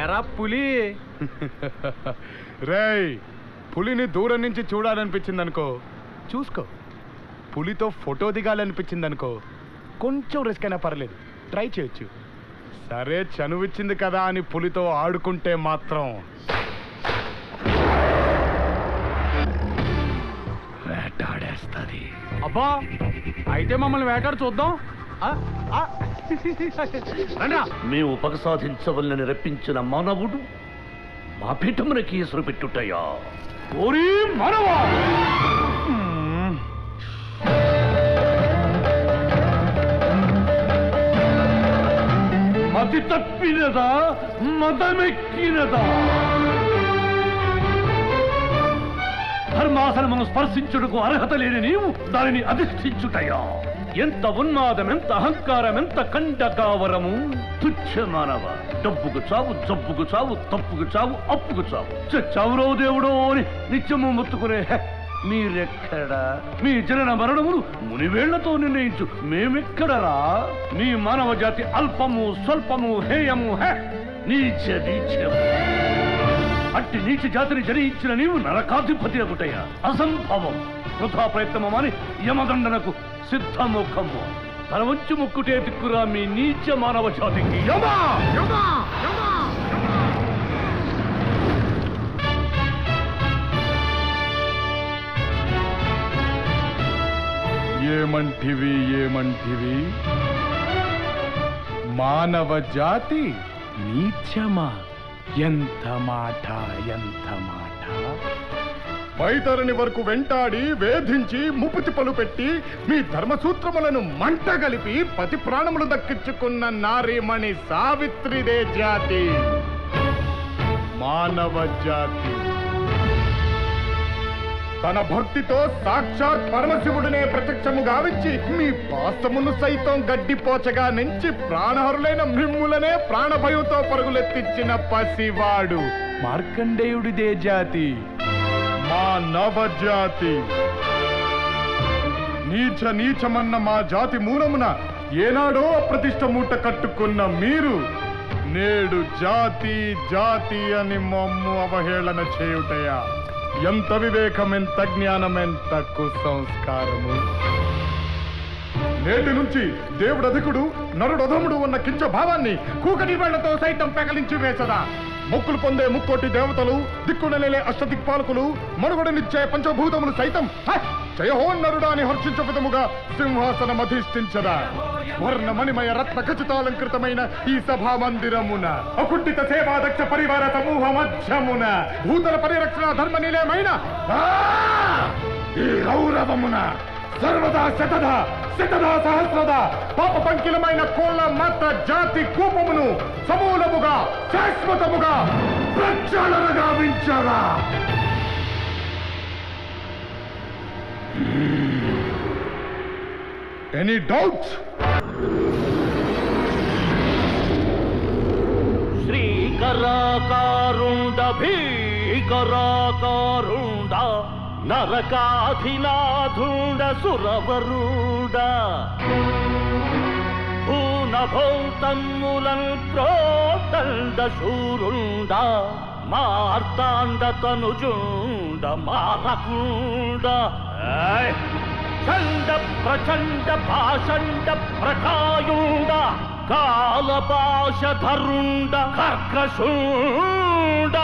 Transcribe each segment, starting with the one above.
ఎరా పులి రేయ్, పులిని దూరం నుంచి చూడాలనిపించింది అనుకో, చూసుకో. పులితో ఫోటో దిగాలనిపించింది అనుకో, కొంచెం రిస్క్ అయినా పర్లేదు, ట్రై చేయొచ్చు. సరే, చనువిచ్చింది కదా అని పులితో ఆడుకుంటే మాత్రం వేటాడేస్తుంది. అబ్బా, అయితే మమ్మల్ని వేటాడు చూద్దాం. మేము పగ సాధించవల్లని రప్పించిన మానవుడు మా పీఠమునకి ఎసురు పెట్టుటయా? ఓరి మానవా! మతి తప్పినదా, మదమెక్కినదా? ధర్మాసనమును స్పర్శించుటకు అర్హత లేని నీవు దానిని అధిష్ఠించుటయా? ఎంత ఉన్మాదం, ఎంత అహంకారం, ఎంత కండకావరము! తుచ్చ మానవ, డబ్బుకు చావు, జబ్బుకు చావు, తప్పుకు చావు, అప్పుకు చావు, చావురో దేవుడో అని నిత్యము మొత్తుకునే మీరెక్కడా? మీ జనన మరణములు మునివేళ్లతో నిర్ణయించు మేమెక్కడరా? మీ మానవ జాతి అల్పము, స్వల్పము, హేయము, నీచ నీచము. అట్టి నీచ జాతిని జయించిన నీవు నరకాధిపతి అగుటయ్యా? అసంభవం. వృథా ప్రయత్నము అని యమదండనకు సిద్ధముఖము. తన వంచి ముక్కుటే దిక్కురా మీ నీచ మానవ జాతికి. ఏమంటివి ఏమంటివి? మానవ జాతి నీచమా? ఎంత మాట, ఎంత మాట! వైతరుని వరకు వెంటాడి వేధించి ముప్పుతి పలు పెట్టి మీ ధర్మసూత్రములను మంట గలిపి పతి ప్రాణములు దక్కించుకున్న నారీమణి సావిత్రిదే జాతి, మానవ జాతి. తన భక్తితో సాక్షాత్ పరమశివుడినే ప్రత్యక్షము గావించి మీ పాసమును సైతం గడ్డిపోచగా నుంచి ప్రాణహరులైన మిమ్ములనే ప్రాణభయంతో పరుగులెత్తించిన పసివాడు మార్కండేయుడిదే జాతి, మానవ జాతి. నీచ నీచమన్న మా జాతి మూలమున ఏనాడో అప్రతిష్ట మూట కట్టుకున్న మీరు నేడు జాతి జాతి అని మమ్ము అవహేళన చేయుటయా? ఎంత వివేకం, ఎంత జ్ఞానం, ఎంత కుసంస్కారము! నేటి నుంచి దేవుడు అధికుడు, నరుడు అధముడు ఉన్న కించ భావాన్ని కూకటి వేళ్లతో సైతం పెకలించి వేసదా? మొక్కులు పొందే ముక్కోటి దేవతలు, దిక్కునలేలే అష్టదిక్పాలకులు, మనుగడనిచ్చే పంచభూతములు సైతం జయహోన్నరుడా అని హర్షించ విధముగా సింహాసనం అధిష్ఠించదా? వర్ణమణిమయ రత్న ఖచ్చితాలంకృతమైన ఈ సభా మందిరమున అకుంఠిత సేవాదక్ష పరివార సమూహ మధ్యమున భూతల పరిరక్షణ ధర్మ నిలయమైన ఈ గౌరవమున సర్వదా శతదా శతదా సహస్రదా పాప పంకిలమైన కోళ్ళ మాత్ర జాతి కూపమును సమూలముగా శాశ్వతముగా ప్రక్షాళన గావించగా. Any doubts? శ్రీకరాకారుండ భీకరాకారుండ నరకాధినాథుండ సురవరుడ భూనభౌతమ్ములన్ ప్రోతండ శూరుండ మార్తాండ తనుజుండ మారకుండ చండ ప్రచండ పాషండ ప్రకాయుండ కాలపాశధరుండ కర్కశుండ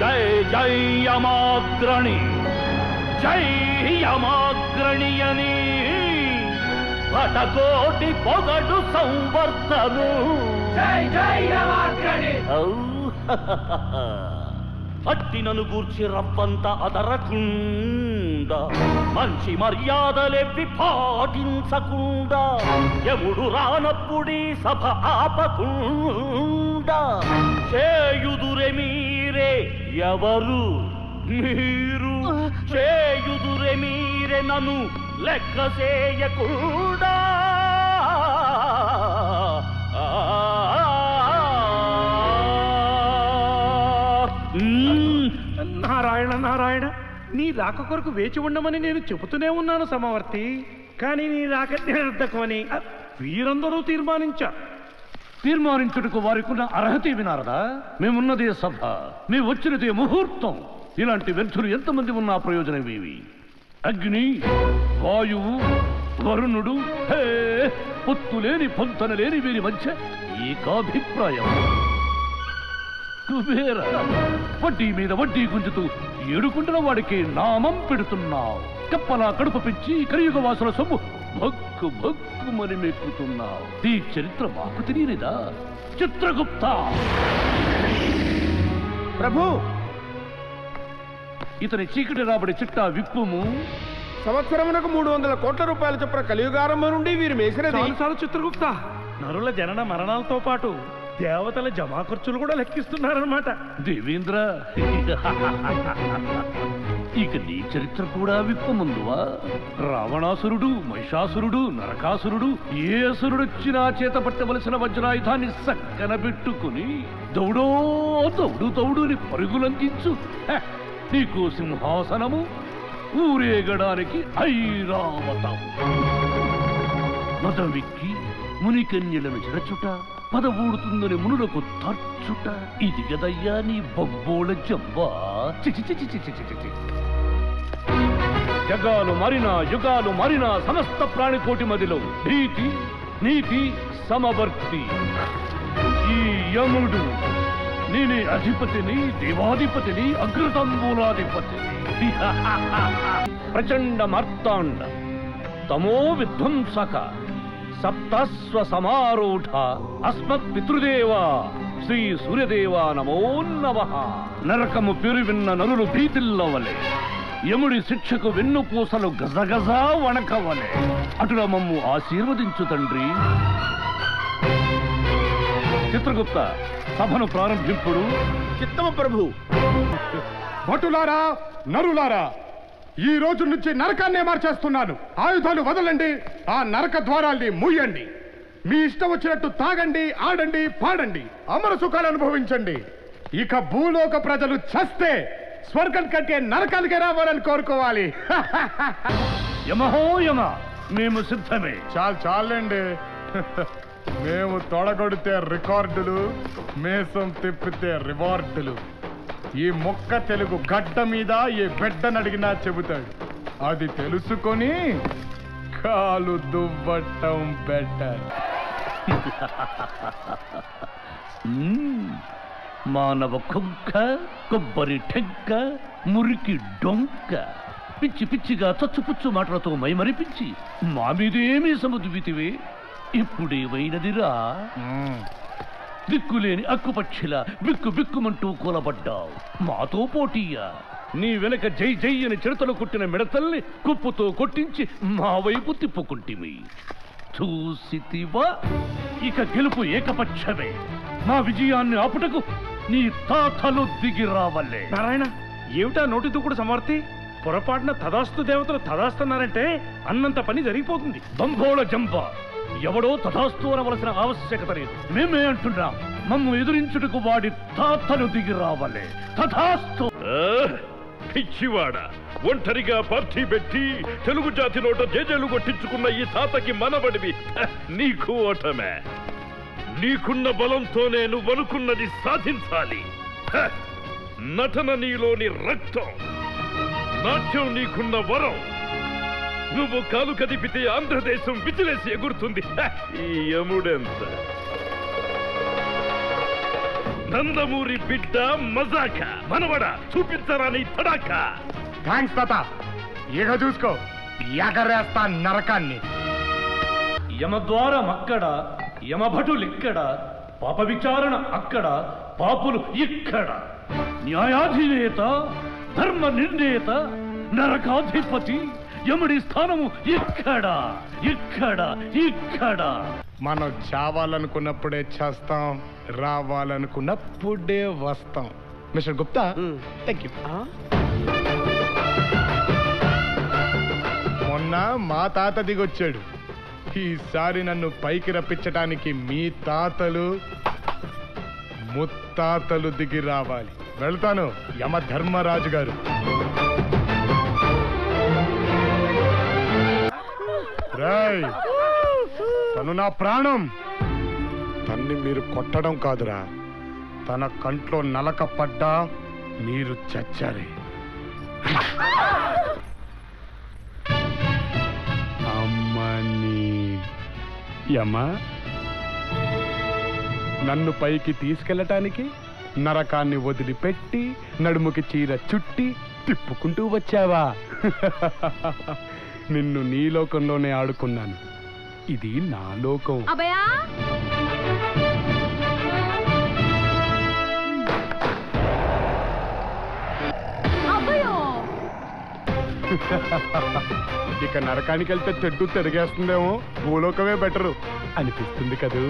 జై జై యమాగ్రణి, జై యమాగ్రణి అని పటకోటి పొగడు సంవర్తను. జై జై యమాగ్రణి. అట్టినను గూర్చి రవ్వంత అదరకుండా, మంచి మర్యాదలెవ్వి పాటించకుండా, యముడు రానప్పుడీ సభ ఆపకుండా చేయుదురే మీరే ఎవరు మీరు, చేయుదురే మీరే నన్ను లెక్క చేయకుండా. నారాయణ నారాయణ, నీ రాక కొరకు వేచి ఉండమని నేను చెబుతూనే ఉన్నాను సమవర్తి. కానీ నీ రాక నిరర్ధకమని వీరందరూ తీర్మానించారు. తీర్మానించుటకు వారికున్న అర్హత వినారదా? మేమున్నదే సభ, మేము వచ్చినదే ముహూర్తం. ఇలాంటి వ్యర్థులు ఎంతమంది ఉన్నా ప్రయోజనమేవి? అగ్ని, వాయువు, వరుణుడు, హే పొత్తులేని పొంతనలేని వీరి మధ్య ఏకాభిప్రాయం. కుబేర, వడ్డీ మీద వడ్డీ గుంజుతూ ఏడుకుంటున్న వాడికి నామం పెడుతున్నావు. కప్పలా కడుపు పెంచి కలియుగ వాసుల సొమ్ము భక్కు భక్కుమని మెక్కుతున్నావు. ఈ చరిత్ర మాకు తెలియలేదా? చిత్రగుప్త ప్రభు, ఇతని చీకటి రాబడి చిట్టా విప్పుము. సంవత్సరమునకు 300 కోట్ల రూపాయల చొప్పున కలియుగారంభం నుండి వీరు మేసినది. చాలు చిత్రగుప్త, నరుల జనన మరణాలతో పాటు దేవతల జమా ఖర్చులు కూడా లెక్కిస్తున్నారన్నమాట. దేవేంద్ర, ఇక నీ చరిత్ర కూడా విప్పముందువా? రావణాసురుడు, మహిషాసురుడు, నరకాసురుడు, ఏ అసురుడొచ్చినా చేత పట్టవలసిన వజ్రాయుధాన్ని సక్కన పెట్టుకుని దౌడో దౌడు దౌడుని పరుగులంకించు. నీకు సింహాసనము, ఊరేగడానికి ఐరావతం. మదవిక్కి మునికన్యలను చెరచుట, పదవూడుతుందని మునులకు తర్చుట, ఇది గదయ్యా నీ బొబ్బోళ జంబా. జగాలు మారినా యుగాలు మారినా సమస్త ప్రాణికోటి మదిలో భీతి నీతి సమవర్తి. ఈ యముడు నేనే అధిపతిని, దేవాధిపతిని, అగ్రతంబూలాధిపతిని. ప్రచండ మార్తాండ తమో విధ్వంసక సప్తస్వ సమారూఢ అస్మత్ పితృదేవ శ్రీ సూర్యదేవ నమో నమః. నరకము పేరు విన్న నరులు భీతిల్లవలే, యముడి శిక్షకు వెన్నుపూసలు గజగజ వణకవలే. అటుల మమ్ము ఆశీర్వదించు తండ్రి. చిత్రగుప్త, సభను ప్రారంభింపుడు. చిత్తము ప్రభు. భటులారా, నరులారా, ఈ రోజు నుంచి నరకాన్నే మార్చేస్తున్నాను. ఆయుధాలు వదలండి, ఆ నరక ద్వారాల్ని మూయండి. మీ ఇష్టం వచ్చినట్టు తాగండి, ఆడండి, పాడండి, అమర సుఖాలు అనుభవించండి. ఇక భూలోక ప్రజలు చస్తే స్వర్గం కంటే నరకానికే రావాలని కోరుకోవాలి. యమహో యమ, మేము సిద్ధమే. చాలండి. మేము తొడగొడితే రికార్డులు, మేసం తిప్పితే రివార్డులు. ఈ మొక్క తెలుగు గడ్డ మీద ఏ బిడ్డనడిగినా చెబుతాడు. అది తెలుసుకొని కాలు దువ్వటం బెటర్. మానవ కుంక, కొబ్బరి టెంక, మురికి డొంక, పిచ్చి పిచ్చిగా చచ్చుపుచ్చు మాటలతో మైమరిపించి మా మీదేమీ సముద్వితివే. ఇప్పుడేమైనదిరా? దిక్కులేని అక్కుపక్షిలా బిక్కు బిక్కుమంటూ కూలబడ్డావు. మాతో పోటీయా? నీ వెనక జై జై అని చిడతలు కొట్టిన మిడతల్ని కుప్పుతో కొట్టించి మా వైపు తిప్పుకుంటిమి. చూసితివా? ఇక గెలుపు ఏకపక్షమే. మా విజయాన్ని ఆపుటకు నీ తాతలు దిగి రావలే. నారాయణ, ఏమిటా నోటి దూకుడు సమర్థి? పొరపాటున తదాస్తు దేవతలు తదాస్తున్నారంటే అన్నంత పని జరిగిపోతుంది. బంభోళ జంబ, ఎవడో తథాస్తు అనవలసిన ఆవశ్యకత లేదు. మేమే అంటున్నాం, మమ్ము ఎదురించుటకు వాడి తాతలు దిగి రావలే. తథాస్తు. పిచ్చివాడ, ఒంటరిగా పార్టీ పెట్టి తెలుగు జాతి నోట జేజేలు కొట్టించుకున్న ఈ తాతకి మనబడివి. నీకు ఓటమే. నీకున్న బలంతోనే నువ్వనుకున్నది సాధించాలి. నటన నీలోని రక్తం, నాట్యం నీకున్న వరం. నువ్వు కాలు కదిపితే ఆంధ్రదేశం విజిలేసి ఎగురుతుంది. ఈ యముడెంత నందమూరి బిడ్డ మజాక మనవడ, చూపించరా నీ తడాక. థ్యాంక్స్ తాత. ఇక చూసుకో, ఎగరేస్తా నరకాన్ని. యమద్వారం అక్కడ, యమభటులిక్కడ, పాప విచారణ అక్కడ, పాపులు ఇక్కడ. న్యాయాధినేత, ధర్మ నిర్ణేత, నరకాధిపతి, యముడి స్థానము ఇక్కడ, ఇక్కడ, ఇక్కడ. మనం చావాలనుకున్నప్పుడే చేస్తాం, రావాలనుకున్నప్పుడే వస్తాం. Mister Gupta, thank you. మొన్న మా తాత దిగొచ్చాడు. ఈసారి నన్ను పైకి రప్పించడానికి మీ తాతలు ముత్తాతలు దిగి రావాలి. వెళ్తాను, యమధర్మరాజు గారు. రేయ్, తను నా ప్రాణం. తన్ని మీరు కొట్టడం కాదురా, తన కంట్లో నలక పడ్డా మీరు చచ్చారే. అమ్మని యమ్మా, నన్ను పైకి తీసుకెళ్ళటానికి నరకాన్ని వదిలిపెట్టి నడుముకి చీర చుట్టి తిప్పుకుంటూ వచ్చావా? నిన్ను నీ లోకంలోనే ఆడుకున్నాను, ఇది నా లోకం. అభయా అభయో, ఇక నరకానికి వెళ్తే తెడ్డు తిరిగేస్తుందేమో, భూలోకమే బెటరు అనిపిస్తుంది కదూ.